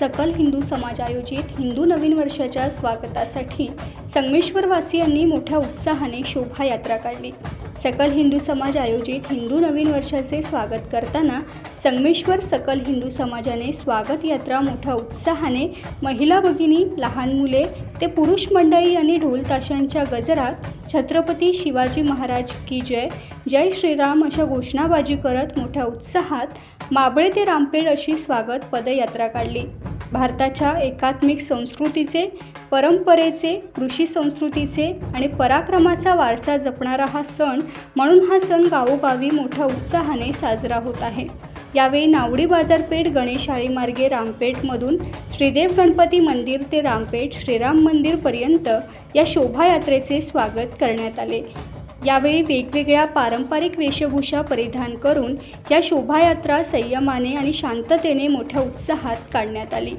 सकल हिंदू समाज आयोजित हिंदू नवीन वर्षाच्या स्वागतासाठी संगमेश्वरवासियांनी मोठ्या उत्साहाने शोभायात्रा काढली। सकल हिंदू समाज आयोजित हिंदू नवीन वर्षाचे स्वागत करताना संगमेश्वर सकल हिंदू समाजाने स्वागत यात्रा मोठ्या उत्साहाने महिला भगिनी, लहान मुले ते पुरुष मंडळी आणि ढोल ताशांच्या गजरात छत्रपती शिवाजी महाराज की जय, जय श्रीराम अशा घोषणाबाजी करत मोठ्या उत्साहात माबळे ते रामपेठ अशी स्वागत पदयात्रा काढली। भारताच्या एकात्मिक संस्कृतीचे, परंपरेचे, कृषी संस्कृतीचे आणि पराक्रमाचा वारसा जपणारा हा सण म्हणून हा सण गावोगावी मोठ्या उत्साहाने साजरा होत आहे। यावेळी नावडी बाजारपेठ, गणेशाळी मार्गे रामपेठमधून श्रीदेव गणपती मंदिर ते रामपेठ श्रीराम मंदिर पर्यंत या शोभायात्रेचे स्वागत करण्यात आले। यावेळी वेगवेगळ्या पारंपरिक वेशभूषा परिधान करून या शोभायात्रा संयमाने आणि शांततेने मोठ्या उत्साहात काढण्यात आली।